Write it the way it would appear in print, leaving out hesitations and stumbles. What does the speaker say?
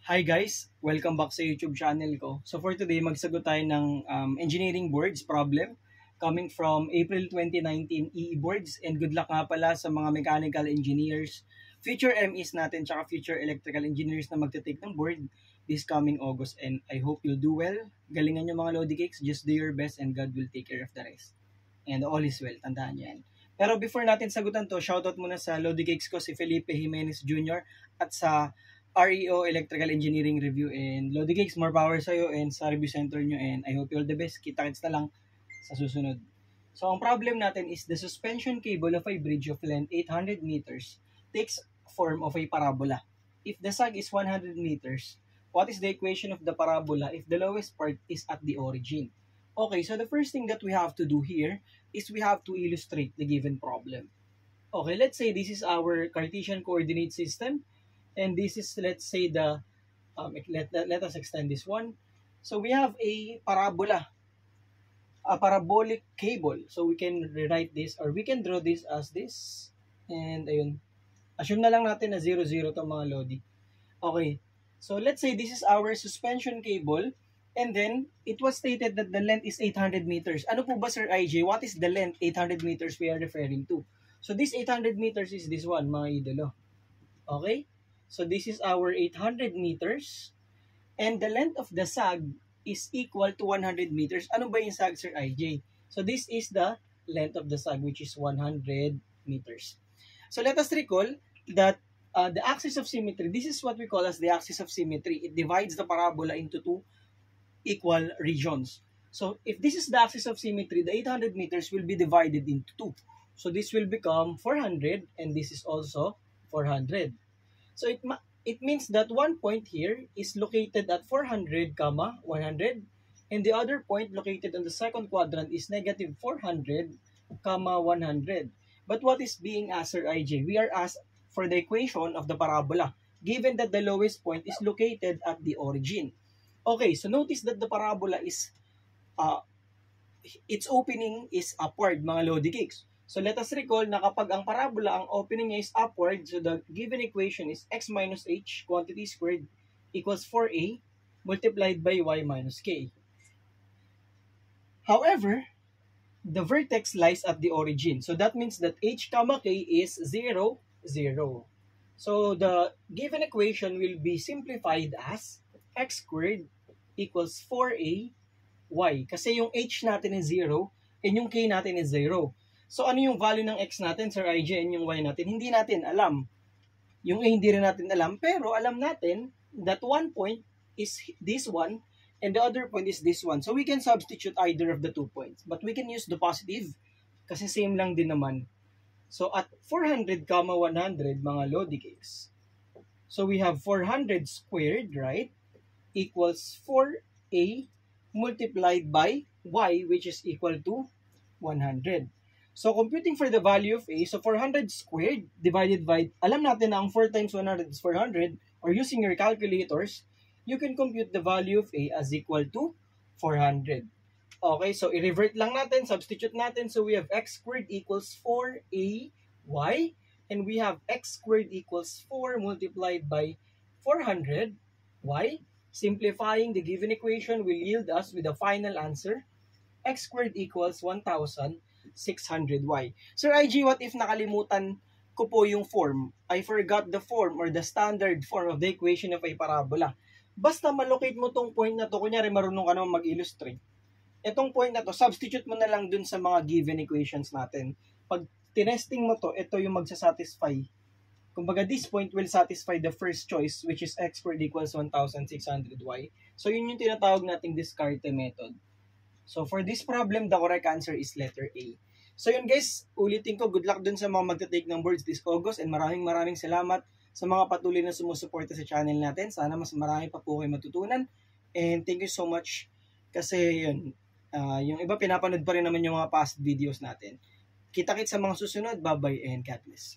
Hi guys! Welcome back sa YouTube channel ko. So for today, magsagot tayo ng engineering boards problem coming from April 2019 EE boards, and good luck nga pala sa mga mechanical engineers, future MEs natin, tsaka future electrical engineers na magte-take ng board this coming August, and I hope you'll do well. Galingan nyo mga Lodi Cakes, just do your best and God will take care of the rest. And all is well, tandaan nyo yan. Pero before natin sagutan to, shoutout muna sa Lodi Cakes ko, si Felipe Jimenez Jr. at sa REO Electrical Engineering Review, and Lodi Cakes, more power sa'yo and sa review center nyo, and I hope you all the best. Kita-kits na lang sa susunod. So ang problem natin is the suspension cable of a bridge of length 800 meters takes form of a parabola. If the sag is 100 meters, what is the equation of the parabola if the lowest part is at the origin? Okay, so the first thing that we have to do here is we have to illustrate the given problem. Okay, let's say this is our Cartesian coordinate system, and this is, let's say, the let us extend this one. So we have a parabola, a parabolic cable. So we can rewrite this, or we can draw this as this. And ayun, assume na lang natin na 0, 0 to mga Lodi. Okay, so let's say this is our suspension cable, and then it was stated that the length is 800 meters. Ano po ba, Sir IJ? What is the length 800 meters we are referring to? So this 800 meters is this one, mga idolo. Okay? So this is our 800 meters, and the length of the sag is equal to 100 meters. Ano ba yung sag, Sir IJ? So this is the length of the sag, which is 100 meters. So let us recall that the axis of symmetry, this is what we call as the axis of symmetry. It divides the parabola into two equal regions. So if this is the axis of symmetry, the 800 meters will be divided into two. So this will become 400, and this is also 400. So it means that one point here is located at 400, 100, and the other point located on the second quadrant is negative 400, 100. But what is being asked, Sir IJ? We are asked for the equation of the parabola, given that the lowest point is located at the origin. Okay, so notice that the parabola is, its opening is upward, mga Lodi Cakes. So let us recall na kapag ang parabola, ang opening niya is upward, so the given equation is x minus h quantity squared equals 4a multiplied by y minus k. However, the vertex lies at the origin. So that means that h comma k is 0, 0. So the given equation will be simplified as x squared equals 4a y. Kasi yung h natin is 0 and yung k natin is 0. So ano yung value ng x natin, Sir IJ, and yung y natin? Hindi natin alam. Yung a hindi rin natin alam, pero alam natin that one point is this one and the other point is this one. So we can substitute either of the 2 points. But we can use the positive kasi same lang din naman. So at 400, 100, mga Lodi Cakes. So we have 400 squared, right? Equals 4a multiplied by y, which is equal to 100. So, computing for the value of a, so 400 squared divided by, alam natin na ang 4 times 100 is 400, or using your calculators, you can compute the value of a as equal to 400. Okay, so i-revert lang natin, substitute natin. So, we have x squared equals 4ay, and we have x squared equals 4 multiplied by 400y. Simplifying the given equation will yield us with the final answer, x squared equals 1,600y. Sir IG, what if nakalimutan ko po yung form? I forgot the form or the standard form of the equation of a parabola. Basta malocate mo tong point na to, kunyari marunong ka naman mag-illustrate. Itong point na to, substitute mo na lang dun sa mga given equations natin. Pag tinesting mo to, ito yung magsasatisfy. Kumbaga, this point will satisfy the first choice, which is x squared equals 1,600y. So, yun yung tinatawag nating Descartes method. So, for this problem, the correct answer is letter A. So, yun guys, ulitin ko, good luck dun sa mga magta-take ng boards this August, and maraming salamat sa mga patuloy na sumusuporta sa channel natin. Sana mas marami pa po kayo matutunan. And thank you so much kasi yun, yung iba pinapanood pa rin naman yung mga past videos natin. Kita-kits sa mga susunod. Bye-bye and God bless.